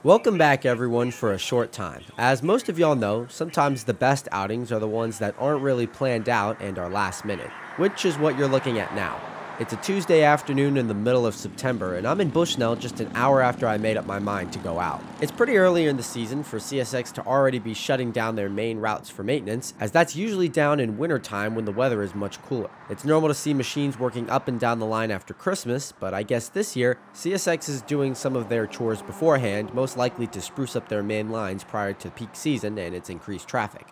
Welcome back, everyone, for a short time. As most of y'all know, sometimes the best outings are the ones that aren't really planned out and are last minute, which is what you're looking at now. It's a Tuesday afternoon in the middle of September, and I'm in Bushnell just an hour after I made up my mind to go out. It's pretty early in the season for CSX to already be shutting down their main routes for maintenance, as that's usually down in wintertime when the weather is much cooler. It's normal to see machines working up and down the line after Christmas, but I guess this year, CSX is doing some of their chores beforehand, most likely to spruce up their main lines prior to peak season and its increased traffic.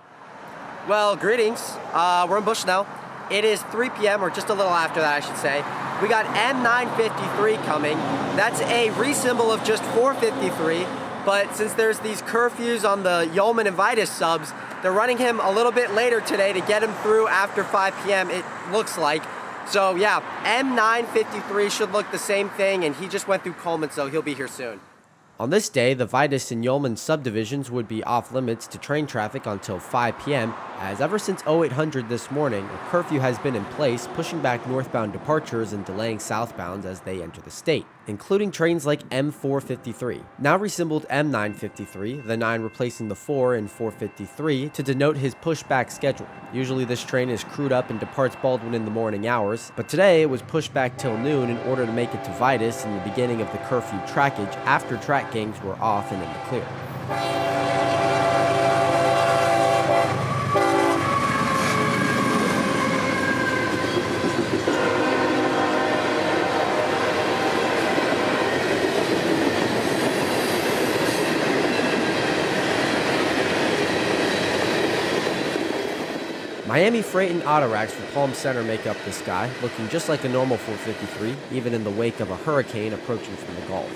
Well, greetings. We're in Bushnell. It is 3 p.m., or just a little after that, I should say. We got M953 coming. That's a re-symbol of just 453, but since there's these curfews on the Yeoman and Vitus subs, they're running him a little bit later today to get him through after 5 p.m., it looks like. So yeah, M953 should look the same thing, and he just went through Coleman, so he'll be here soon. On this day, the Vitus and Yeoman subdivisions would be off limits to train traffic until 5 p.m., as ever since 0800 this morning, a curfew has been in place, pushing back northbound departures and delaying southbounds as they enter the state, including trains like M453, now resymboled M953, the 9 replacing the 4 in 453 to denote his pushback schedule. Usually this train is crewed up and departs Baldwin in the morning hours, but today it was pushed back till noon in order to make it to Vitus in the beginning of the curfew trackage after track gangs were off and in the clear. Miami Freight and Autorax for Palm Center make up the sky, looking just like a normal 453, even in the wake of a hurricane approaching from the Gulf.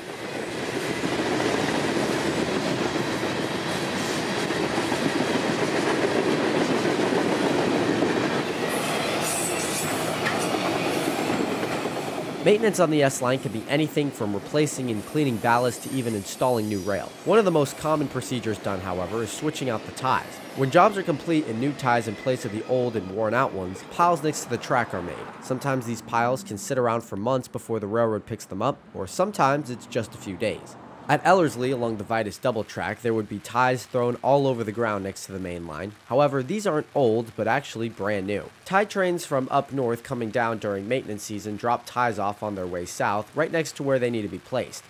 Maintenance on the S-Line can be anything from replacing and cleaning ballast to even installing new rail. One of the most common procedures done, however, is switching out the ties. When jobs are complete and new ties in place of the old and worn out ones, piles next to the track are made. Sometimes these piles can sit around for months before the railroad picks them up, or sometimes it's just a few days. At Ellerslie, along the Vitus double track, there would be ties thrown all over the ground next to the main line. However, these aren't old, but actually brand new. Tie trains from up north coming down during maintenance season drop ties off on their way south, right next to where they need to be placed.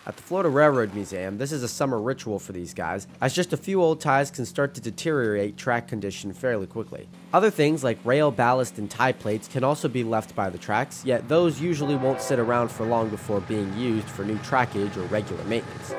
At the Florida Railroad Museum, this is a summer ritual for these guys, as just a few old ties can start to deteriorate track condition fairly quickly. Other things like rail, ballast, and tie plates can also be left by the tracks, yet those usually won't sit around for long before being used for new trackage or regular maintenance.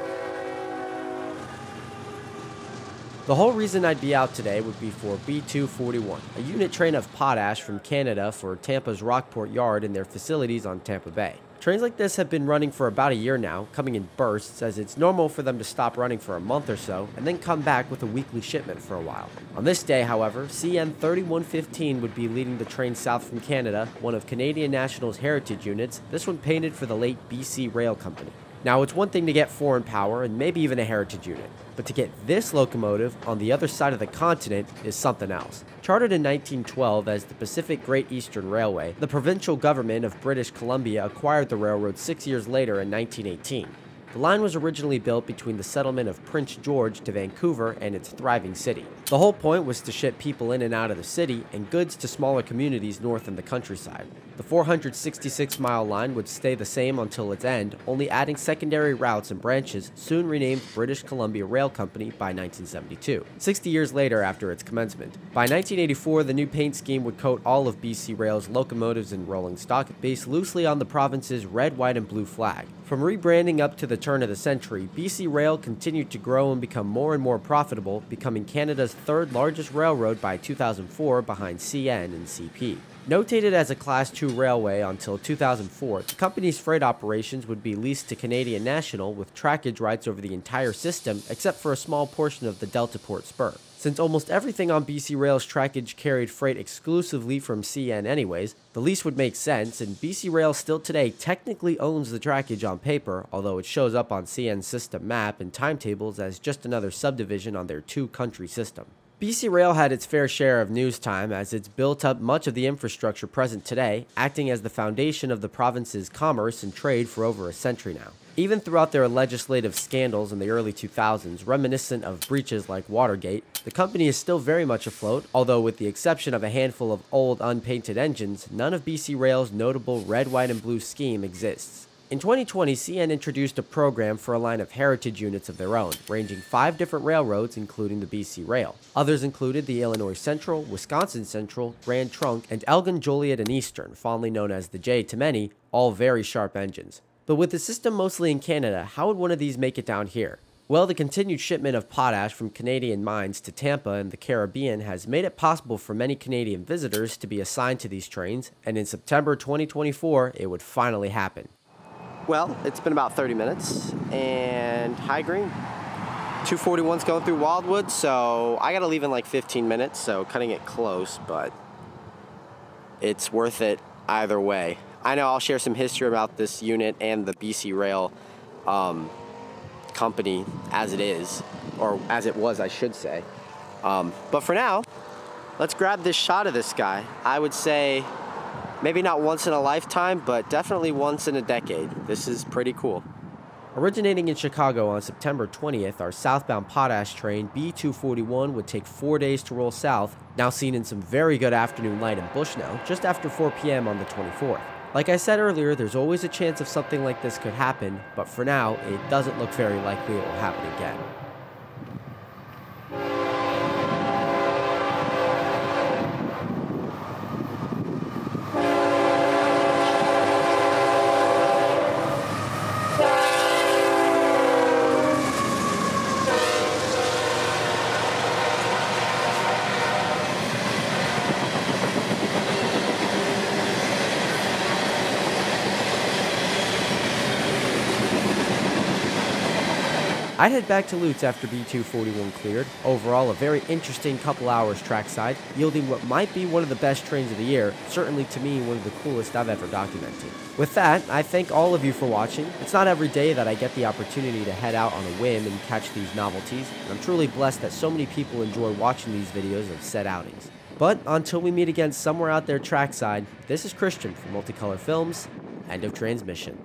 The whole reason I'd be out today would be for B241, a unit train of potash from Canada for Tampa's Rockport Yard and their facilities on Tampa Bay. Trains like this have been running for about a year now, coming in bursts, as it's normal for them to stop running for a month or so and then come back with a weekly shipment for a while. On this day, however, CN 3115 would be leading the train south from Canada, one of Canadian National's heritage units, this one painted for the late BC Rail Company. Now, it's one thing to get foreign power and maybe even a heritage unit, but to get this locomotive on the other side of the continent is something else. Chartered in 1912 as the Pacific Great Eastern Railway, the provincial government of British Columbia acquired the railroad 6 years later in 1918. The line was originally built between the settlement of Prince George to Vancouver and its thriving city. The whole point was to ship people in and out of the city and goods to smaller communities north in the countryside. The 466-mile line would stay the same until its end, only adding secondary routes and branches, soon renamed British Columbia Rail Company by 1972, 60 years later after its commencement. By 1984, the new paint scheme would coat all of BC Rail's locomotives in rolling stock, based loosely on the province's red, white, and blue flag. From rebranding up to the turn of the century, BC Rail continued to grow and become more and more profitable, becoming Canada's third largest railroad by 2004 behind CN and CP. Notated as a Class II railway until 2004, the company's freight operations would be leased to Canadian National with trackage rights over the entire system except for a small portion of the Deltaport spur. Since almost everything on BC Rail's trackage carried freight exclusively from CN anyways, the lease would make sense, and BC Rail still today technically owns the trackage on paper, although it shows up on CN's system map and timetables as just another subdivision on their two-country system. BC Rail had its fair share of news time as it's built up much of the infrastructure present today, acting as the foundation of the province's commerce and trade for over a century now. Even throughout their legislative scandals in the early 2000s, reminiscent of breaches like Watergate, the company is still very much afloat, although with the exception of a handful of old unpainted engines, none of BC Rail's notable red, white, and blue scheme exists. In 2020, CN introduced a program for a line of heritage units of their own, ranging 5 different railroads, including the BC Rail. Others included the Illinois Central, Wisconsin Central, Grand Trunk, and Elgin, Joliet, and Eastern, fondly known as the J to many, all very sharp engines. But with the system mostly in Canada, how would one of these make it down here? Well, the continued shipment of potash from Canadian mines to Tampa and the Caribbean has made it possible for many Canadian visitors to be assigned to these trains, and in September 2024, it would finally happen. Well, it's been about 30 minutes, and high green. 241's going through Wildwood, so I gotta leave in like 15 minutes, so cutting it close, but it's worth it either way. I know I'll share some history about this unit and the BC Rail company as it is, or as it was, I should say. But for now, let's grab this shot of this guy. I would say maybe not once in a lifetime, but definitely once in a decade. This is pretty cool. Originating in Chicago on September 20th, our southbound potash train B241 would take 4 days to roll south, now seen in some very good afternoon light in Bushnell, just after 4 p.m. on the 24th. Like I said earlier, there's always a chance of something like this could happen, but for now, it doesn't look very likely it will happen again. I'd head back to Lutz after B241 cleared. Overall, a very interesting couple hours trackside, yielding what might be one of the best trains of the year, certainly to me one of the coolest I've ever documented. With that, I thank all of you for watching. It's not every day that I get the opportunity to head out on a whim and catch these novelties, and I'm truly blessed that so many people enjoy watching these videos of said outings. But until we meet again somewhere out there trackside, this is Christian from Multicolor Films. End of transmission.